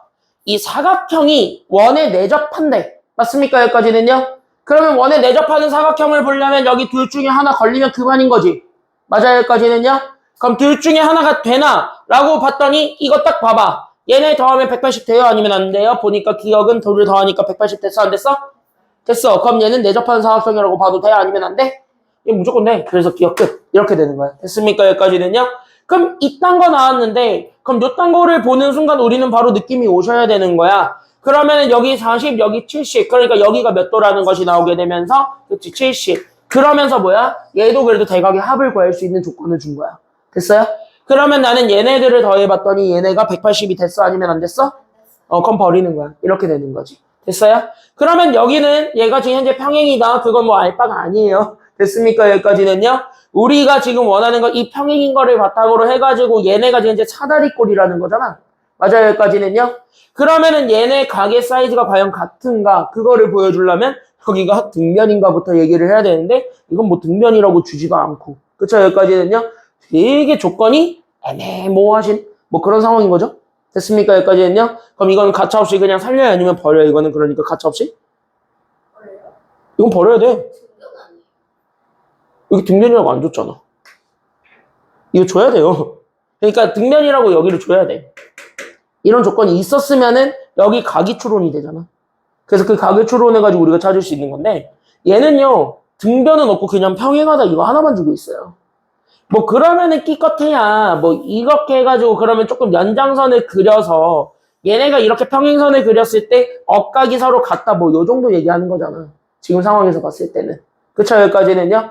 이 사각형이 원에 내접한대. 맞습니까? 여기까지는요? 그러면 원에 내접하는 사각형을 보려면 여기 둘 중에 하나 걸리면 그만인 거지. 맞아요? 여기까지는요? 그럼 둘 중에 하나가 되나? 라고 봤더니 이거 딱 봐봐. 얘네 더하면 180 돼요? 아니면 안 돼요? 보니까 기억은 둘을 더하니까 180 됐어? 안 됐어? 됐어. 그럼 얘는 내접하는 사각형이라고 봐도 돼? 아니면 안 돼? 얘 무조건 돼. 그래서 기억 끝. 이렇게 되는 거야. 됐습니까? 여기까지는요? 그럼 이딴 거 나왔는데 그럼 요딴 거를 보는 순간 우리는 바로 느낌이 오셔야 되는 거야. 그러면은 여기 40, 여기 70. 그러니까 여기가 몇 도라는 것이 나오게 되면서 그치 70. 그러면서 뭐야? 얘도 그래도 대각의 합을 구할 수 있는 조건을 준 거야. 됐어요? 그러면 나는 얘네들을 더해봤더니 얘네가 180이 됐어? 아니면 안 됐어? 그럼 버리는 거야. 이렇게 되는 거지. 됐어요? 그러면 여기는 얘가 지금 현재 평행이다. 그건 뭐 알바가 아니에요. 됐습니까? 여기까지는요? 우리가 지금 원하는 건 이 평행인 거를 바탕으로 해가지고 얘네가 지금 현재 사다리꼴이라는 거잖아. 맞아요? 여기까지는요? 그러면은 얘네 각의 사이즈가 과연 같은가? 그거를 보여주려면 여기가 등변인가부터 얘기를 해야 되는데 이건 뭐 등변이라고 주지도 않고. 그쵸? 여기까지는요? 되게 조건이 애매모호하신 뭐 그런 상황인 거죠. 됐습니까? 여기까지는요? 그럼 이건 가차없이 그냥 살려야 아니면 버려요? 이거는 그러니까 가차없이? 그래요? 이건 버려야 돼. 증명 아니에요? 여기 등변이라고 안 줬잖아. 이거 줘야 돼요. 그러니까 등변이라고 여기를 줘야 돼. 이런 조건이 있었으면은 여기 각이 추론이 되잖아. 그래서 그 각을 추론해가지고 우리가 찾을 수 있는 건데 얘는요 등변은 없고 그냥 평행하다 이거 하나만 주고 있어요. 뭐 그러면은 끼껏해야 뭐 이렇게 해가지고 그러면 조금 연장선을 그려서 얘네가 이렇게 평행선을 그렸을 때 억각이 서로 같다 뭐 요 정도 얘기하는 거잖아. 지금 상황에서 봤을 때는. 그쵸? 여기까지는요?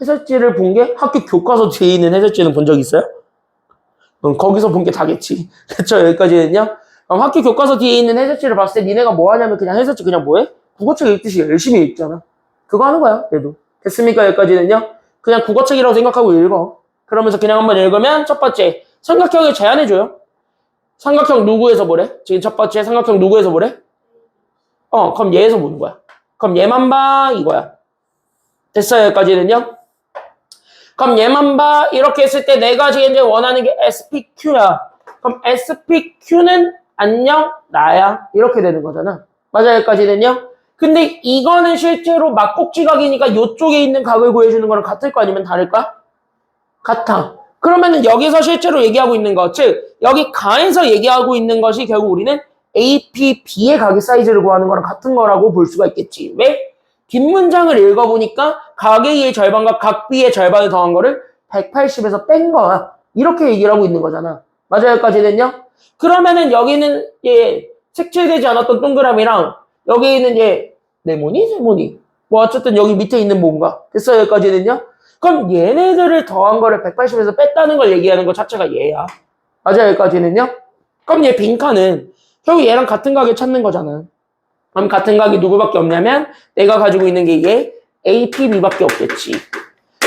해설지를 본 게 학교 교과서 뒤에 있는 해설지는 본 적 있어요? 거기서 본 게 다겠지. 그쵸? 여기까지는요. 학교 교과서 뒤에 있는 해설지를 봤을 때 니네가 뭐 하냐면 그냥 해설지 그냥 뭐해? 국어책 읽듯이 열심히 읽잖아. 그거 하는 거야, 얘도. 됐습니까? 여기까지는요. 그냥 국어책이라고 생각하고 읽어. 그러면서 그냥 한번 읽으면 첫 번째, 삼각형을 제안해줘요. 삼각형 누구에서 뭐래? 지금 첫 번째 삼각형 누구에서 뭐래? 그럼 얘에서 보는 거야. 그럼 얘만 봐, 이거야. 됐어요, 여기까지는요. 그럼 얘만 봐, 이렇게 했을 때 내가 지금 이제 원하는 게 SPQ야. 그럼 SPQ는 안녕, 나야. 이렇게 되는 거잖아. 맞아요, 여기까지는요. 근데 이거는 실제로 막곡지각이니까 이쪽에 있는 각을 구해주는 거랑 같을 거 아니면 다를까? 같아. 그러면은 여기서 실제로 얘기하고 있는 것, 즉 여기 가에서 얘기하고 있는 것이 결국 우리는 APB의 각의 사이즈를 구하는 거랑 같은 거라고 볼 수가 있겠지. 왜? 뒷문장을 읽어보니까 각 A의 절반과 각 B의 절반을 더한 거를 180에서 뺀 거야. 이렇게 얘기를 하고 있는 거잖아. 맞아요, 여기까지는요? 그러면은 여기는 색칠되지 않았던 동그라미랑 여기 있는 네모니? 뭐 어쨌든 여기 밑에 있는 뭔가. 됐어요, 여기까지는요? 그럼 얘네들을 더한 거를 180에서 뺐다는 걸 얘기하는 것 자체가 얘야. 맞아요, 여기까지는요? 그럼 얘 빈칸은 결국 얘랑 같은 각을 찾는 거잖아. 그럼 같은 각이 누구밖에 없냐면 내가 가지고 있는 게 얘 APB밖에 없겠지.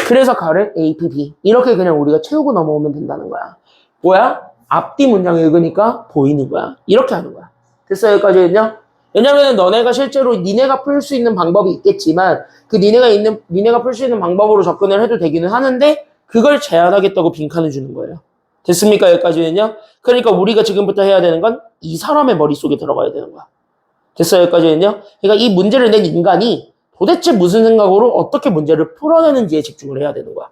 그래서 가를 APB. 이렇게 그냥 우리가 채우고 넘어오면 된다는 거야. 뭐야? 앞뒤 문장 읽으니까 보이는 거야. 이렇게 하는 거야. 됐어요, 여기까지는요? 왜냐면은 너네가 실제로 니네가 풀 수 있는 방법이 있겠지만 그 니네가 풀 수 있는 방법으로 접근을 해도 되기는 하는데 그걸 제한하겠다고 빈칸을 주는 거예요. 됐습니까? 여기까지는요? 그러니까 우리가 지금부터 해야 되는 건 이 사람의 머릿속에 들어가야 되는 거야. 됐어요? 여기까지는요? 그러니까 이 문제를 낸 인간이 도대체 무슨 생각으로 어떻게 문제를 풀어내는지에 집중을 해야 되는 거야.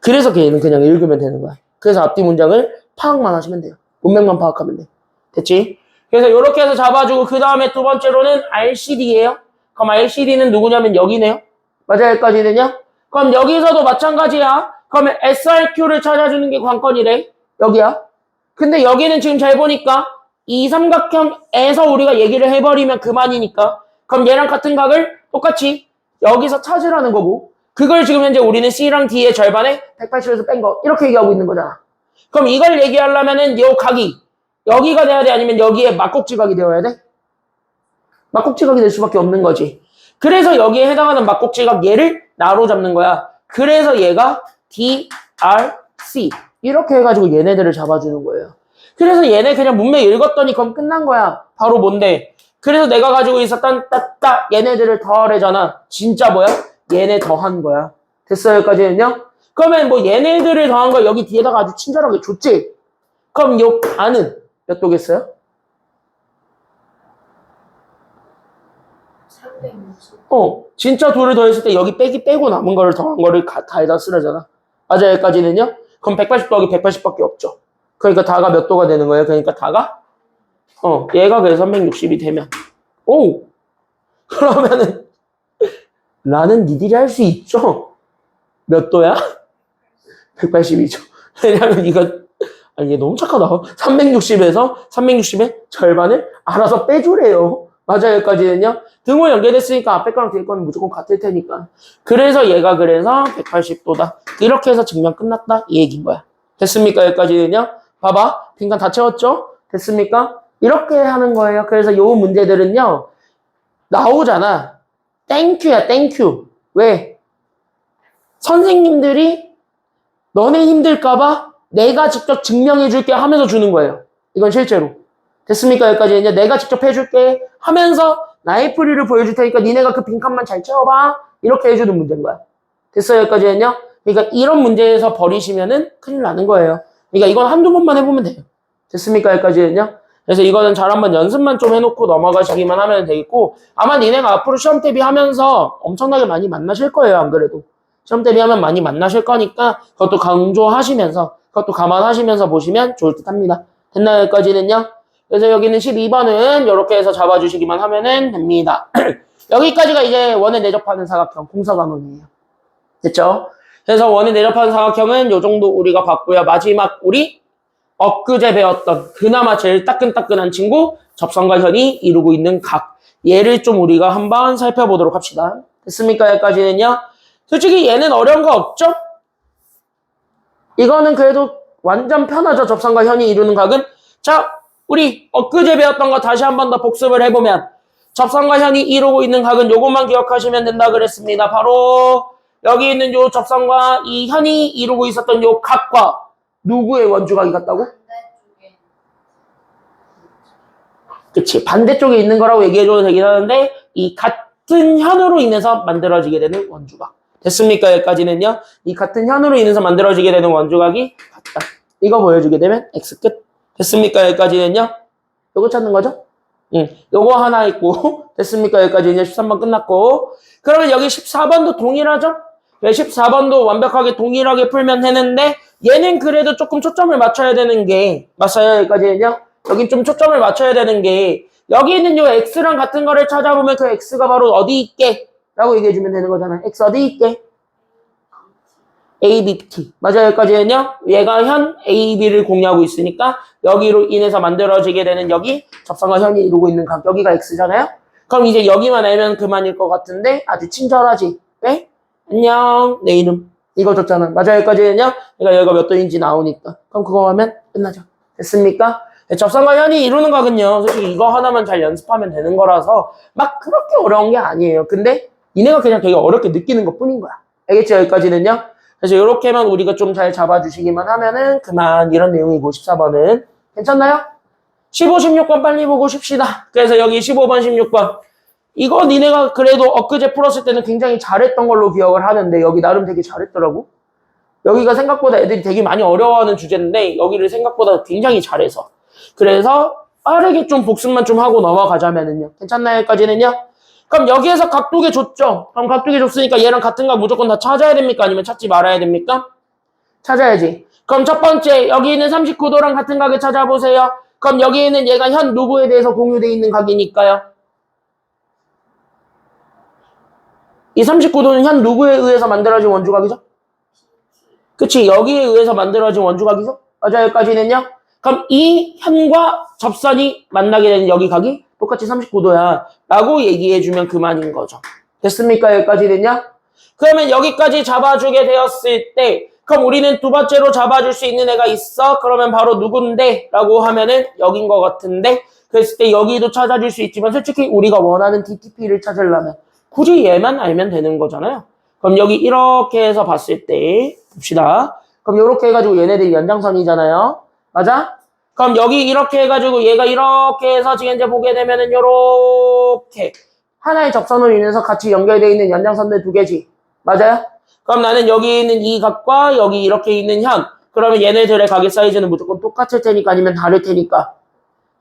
그래서 걔는 그냥 읽으면 되는 거야. 그래서 앞뒤 문장을 파악만 하시면 돼요. 문맥만 파악하면 돼. 됐지? 그래서 이렇게 해서 잡아주고 그 다음에 두 번째로는 RCD예요. 그럼 RCD는 누구냐면 여기네요. 맞아요, 여기까지는요. 그럼 여기서도 마찬가지야. 그러면 SRQ를 찾아주는 게 관건이래. 여기야. 근데 여기는 지금 잘 보니까 이 삼각형에서 우리가 얘기를 해버리면 그만이니까 그럼 얘랑 같은 각을 똑같이 여기서 찾으라는 거고 그걸 지금 현재 우리는 C랑 D의 절반에 180에서 뺀 거 이렇게 얘기하고 있는 거잖아. 그럼 이걸 얘기하려면은 요 각이 여기가 돼야 돼? 아니면 여기에 막곡지각이 되어야 돼? 막곡지각이 될 수밖에 없는 거지. 그래서 여기에 해당하는 막곡지각 얘를 나로 잡는 거야. 그래서 얘가 D, R, C 이렇게 해가지고 얘네들을 잡아주는 거예요. 그래서 얘네 그냥 문맥 읽었더니 그럼 끝난 거야. 바로 뭔데? 그래서 내가 가지고 있었던 따따 얘네들을 더하래잖아. 진짜 뭐야? 얘네 더한 거야. 됐어요, 여기까지는요? 그러면 뭐 얘네들을 더한 거 여기 뒤에다가 아주 친절하게 줬지? 그럼 요 가는 몇 도겠어요? 360. 진짜 둘을 더했을 때 여기 빼고 남은 거를 더한 거를 다에다 쓰려잖아. 맞아, 여기까지는요? 그럼 180 더하기 180밖에 없죠. 그러니까 다가 몇 도가 되는 거예요? 그러니까 다가? 얘가 그래서 360이 되면. 그러면은, 라는 니들이 할 수 있죠? 몇 도야? 180이죠. 왜냐면 이게 너무 착하다. 360에서 360의 절반을 알아서 빼주래요. 맞아요, 여기까지는요. 등호 연결됐으니까 앞에 거랑 뒤에 거는 무조건 같을 테니까. 그래서 얘가 그래서 180도다. 이렇게 해서 증명 끝났다. 이 얘기인 거야. 됐습니까? 여기까지는요. 봐봐. 빈칸 다 채웠죠? 됐습니까? 이렇게 하는 거예요. 그래서 요 문제들은요. 나오잖아. 땡큐야, 땡큐. 왜? 선생님들이 너네 힘들까봐 내가 직접 증명해줄게 하면서 주는 거예요. 이건 실제로. 됐습니까? 여기까지 이제 내가 직접 해줄게 하면서 나의 풀이를 보여줄 테니까 니네가 그 빈칸만 잘 채워봐. 이렇게 해주는 문제인 거야. 됐어요? 여기까지는요? 그러니까 이런 문제에서 버리시면은 큰일 나는 거예요. 그러니까 이건 한두 번만 해보면 돼요. 됐습니까? 여기까지는요? 그래서 이거는 잘 한번 연습만 좀 해놓고 넘어가시기만 하면 되겠고 아마 니네가 앞으로 시험 대비하면서 엄청나게 많이 만나실 거예요. 안 그래도. 시험 대비하면 많이 만나실 거니까 그것도 강조하시면서 그것도 감안하시면서 보시면 좋을 듯 합니다. 됐나요? 여기까지는요? 그래서 여기는 12번은 이렇게 해서 잡아주시기만 하면은 됩니다. 여기까지가 이제 원에 내접하는 사각형 공사관원이에요. 됐죠? 그래서 원에 내접하는 사각형은 요 정도 우리가 봤고요. 마지막 우리 엊그제 배웠던 그나마 제일 따끈따끈한 친구 접선과 현이 이루고 있는 각 얘를 좀 우리가 한번 살펴보도록 합시다. 됐습니까? 여기까지는요? 솔직히 얘는 어려운 거 없죠? 이거는 그래도 완전 편하죠. 접선과 현이 이루는 각은. 자, 우리 엊그제 배웠던 거 다시 한 번 더 복습을 해보면 접선과 현이 이루고 있는 각은 요것만 기억하시면 된다 그랬습니다. 바로 여기 있는 요 접선과 이 현이 이루고 있었던 요 각과 누구의 원주각이 같다고? 반대쪽에 그치. 반대쪽에 있는 거라고 얘기해줘도 되긴 하는데 이 같은 현으로 인해서 만들어지게 되는 원주각. 됐습니까? 여기까지는요. 이 같은 현으로 인해서 만들어지게 되는 원주각이 같다. 이거 보여주게 되면 X 끝. 됐습니까? 여기까지는요. 요거 찾는 거죠? 요거 하나 있고 됐습니까? 여기까지 이제 13번 끝났고 그러면 여기 14번도 동일하죠? 왜 14번도 완벽하게 동일하게 풀면 되는데 얘는 그래도 조금 초점을 맞춰야 되는 게 맞아요? 여기까지는요? 여긴 좀 초점을 맞춰야 되는 게 여기 있는 요 X랑 같은 거를 찾아보면 그 X가 바로 어디 있게? 라고 얘기해주면 되는 거잖아. X 어디 있게? A, B, T. 맞아요. 여기까지는요. 얘가 현 A, B를 공유하고 있으니까 여기로 인해서 만들어지게 되는 여기 접선과 현이 이루고 있는 각 여기가 X잖아요. 그럼 이제 여기만 알면 그만일 것 같은데 아주 친절하지. 네? 안녕. 내 이름. 이거 줬잖아. 맞아요. 여기까지는요. 그러니까 여기가 몇 도인지 나오니까. 그럼 그거 하면 끝나죠. 됐습니까? 네, 접선과 현이 이루는 각은요. 솔직히 이거 하나만 잘 연습하면 되는 거라서 막 그렇게 어려운 게 아니에요. 근데 니네가 그냥 되게 어렵게 느끼는 것 뿐인 거야. 알겠죠? 여기까지는요. 그래서 이렇게만 우리가 좀 잘 잡아주시기만 하면은 그만 이런 내용이고 14번은 괜찮나요? 15, 16번 빨리 보고 쉽시다. 그래서 여기 15번, 16번 이거 니네가 그래도 엊그제 풀었을 때는 굉장히 잘했던 걸로 기억을 하는데 여기 나름 되게 잘했더라고. 여기가 생각보다 애들이 되게 많이 어려워하는 주제인데 여기를 생각보다 굉장히 잘해서 그래서 빠르게 좀 복습만 좀 하고 넘어가자면은요. 괜찮나요? 여기까지는요? 그럼 여기에서 각도계 줬죠? 그럼 각도계 줬으니까 얘랑 같은 각 무조건 다 찾아야 됩니까? 아니면 찾지 말아야 됩니까? 찾아야지. 그럼 첫 번째 여기 있는 39도랑 같은 각을 찾아보세요. 그럼 여기 있는 얘가 현 누구에 대해서 공유되어 있는 각이니까요. 이 39도는 현 누구에 의해서 만들어진 원주각이죠? 그치? 여기에 의해서 만들어진 원주각이죠? 맞아요. 여기까지는요? 그럼 이 현과 접선이 만나게 되는 여기 각이 똑같이 39도야 라고 얘기해주면 그만인 거죠. 됐습니까? 여기까지는요? 그러면 여기까지 잡아주게 되었을 때 그럼 우리는 두 번째로 잡아줄 수 있는 애가 있어? 그러면 바로 누군데? 라고 하면은 여긴 것 같은데 그랬을 때 여기도 찾아줄 수 있지만 솔직히 우리가 원하는 DTP를 찾으려면 굳이 얘만 알면 되는 거잖아요. 그럼 여기 이렇게 해서 봤을 때 봅시다. 그럼 이렇게 해가지고 얘네들이 연장선이잖아요. 맞아? 그럼 여기 이렇게 해가지고 얘가 이렇게 해서 지금 이제 보게 되면은 요렇게 하나의 접선으로 인해서 같이 연결되어 있는 연장선들 두 개지. 맞아요? 그럼 나는 여기 있는 이 각과 여기 이렇게 있는 현. 그러면 얘네들의 각의 사이즈는 무조건 똑같을 테니까 아니면 다를 테니까.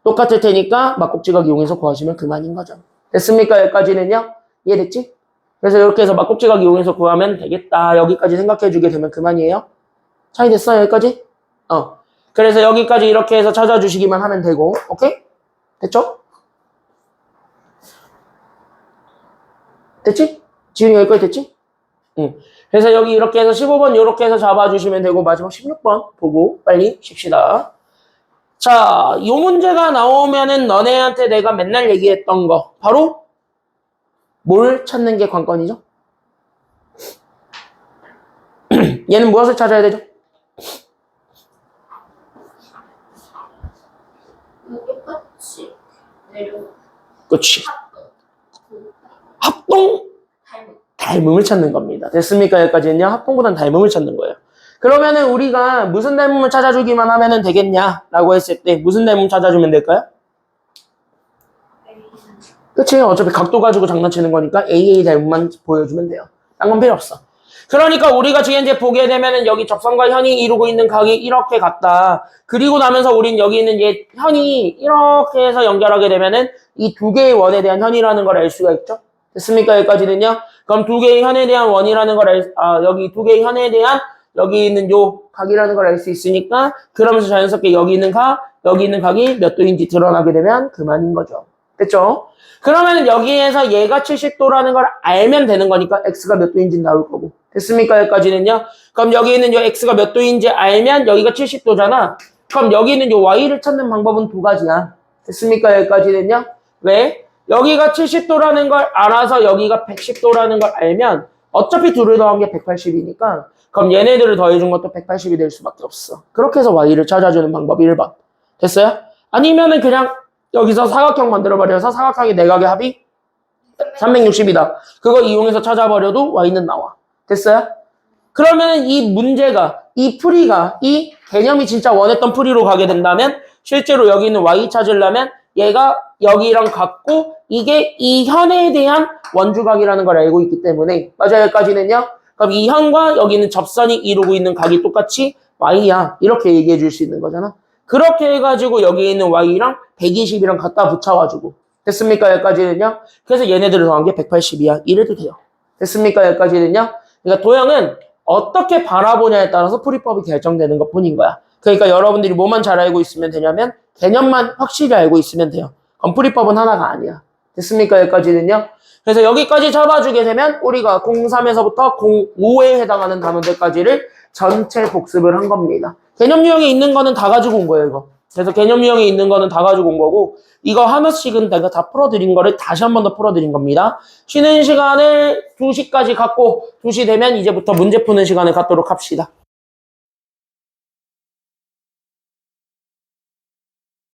똑같을 테니까 막곱지각 이용해서 구하시면 그만인 거죠. 됐습니까? 여기까지는요? 이해됐지? 그래서 이렇게 해서 막곱지각 이용해서 구하면 되겠다. 여기까지 생각해주게 되면 그만이에요. 차이 됐어요? 여기까지? 그래서 여기까지 이렇게 해서 찾아주시기만 하면 되고, 오케이? 됐죠? 됐지? 지금 여기까지 됐지? 응. 그래서 여기 이렇게 해서 15번 이렇게 해서 잡아주시면 되고, 마지막 16번 보고 빨리 쉽시다. 자, 이 문제가 나오면은 너네한테 내가 맨날 얘기했던 거, 바로 뭘 찾는 게 관건이죠? 얘는 무엇을 찾아야 되죠? 똑같이 내려 그치. 합동? 닮음을 찾는 겁니다. 됐습니까? 여기까지는요. 합동보단 닮음을 찾는 거예요. 그러면은 우리가 무슨 닮음을 찾아주기만 하면 되겠냐라고 했을 때 무슨 닮음 찾아주면 될까요? 그치? 어차피 각도 가지고 장난치는 거니까 AA 닮음만 보여주면 돼요. 딴 건 필요 없어. 그러니까 우리가 지금 이제 보게 되면은 여기 접선과 현이 이루고 있는 각이 이렇게 같다. 그리고 나면서 우린 여기 있는 얘 현이 이렇게 해서 연결하게 되면은 이 두 개의 원에 대한 현이라는 걸 알 수가 있죠. 됐습니까? 여기까지는요. 그럼 두 개의 현에 대한 원이라는 걸 여기 두 개의 현에 대한 여기 있는 요 각이라는 걸 알 수 있으니까 그러면서 자연스럽게 여기 있는 각이 몇 도인지 드러나게 되면 그만인 거죠. 됐죠? 그러면 여기에서 얘가 70도라는 걸 알면 되는 거니까 x가 몇 도인지 나올 거고. 됐습니까? 여기까지는요. 그럼 여기 있는 요 x가 몇 도인지 알면 여기가 70도잖아. 그럼 여기 있는 요 y를 찾는 방법은 두 가지야. 됐습니까? 여기까지는요. 왜? 여기가 70도라는 걸 알아서 여기가 110도라는 걸 알면 어차피 둘을 더한 게 180이니까 그럼 얘네들을 더해준 것도 180이 될 수밖에 없어. 그렇게 해서 y를 찾아주는 방법 1번. 됐어요? 아니면은 그냥 여기서 사각형 만들어버려서 사각형의 내각의 합이 360이다. 그거 이용해서 찾아버려도 y는 나와. 됐어요? 그러면 이 문제가, 이 풀이가, 이 개념이 진짜 원했던 풀이로 가게 된다면 실제로 여기 있는 y 찾으려면 얘가 여기랑 같고 이게 이 현에 대한 원주각이라는 걸 알고 있기 때문에 맞아요, 여기까지는요? 그럼 이 현과 여기 있는 접선이 이루고 있는 각이 똑같이 y야. 이렇게 얘기해 줄 수 있는 거잖아. 그렇게 해가지고 여기 있는 y랑 120이랑 갖다 붙여가지고 됐습니까? 여기까지는요? 그래서 얘네들을 더한 게 180이야. 이래도 돼요. 됐습니까? 여기까지는요? 그러니까 도형은 어떻게 바라보냐에 따라서 풀이법이 결정되는 것 뿐인 거야. 그러니까 여러분들이 뭐만 잘 알고 있으면 되냐면 개념만 확실히 알고 있으면 돼요. 그럼 풀이법은 하나가 아니야. 됐습니까? 여기까지는요? 그래서 여기까지 잡아주게 되면 우리가 03에서부터 05에 해당하는 단원들까지를 전체 복습을 한 겁니다. 개념 유형에 있는 거는 다 가지고 온 거예요, 이거. 그래서 개념 유형에 있는 거는 다 가지고 온 거고 이거 하나씩은 내가 다 풀어드린 거를 다시 한 번 더 풀어드린 겁니다. 쉬는 시간을 2시까지 갖고 2시 되면 이제부터 문제 푸는 시간을 갖도록 합시다.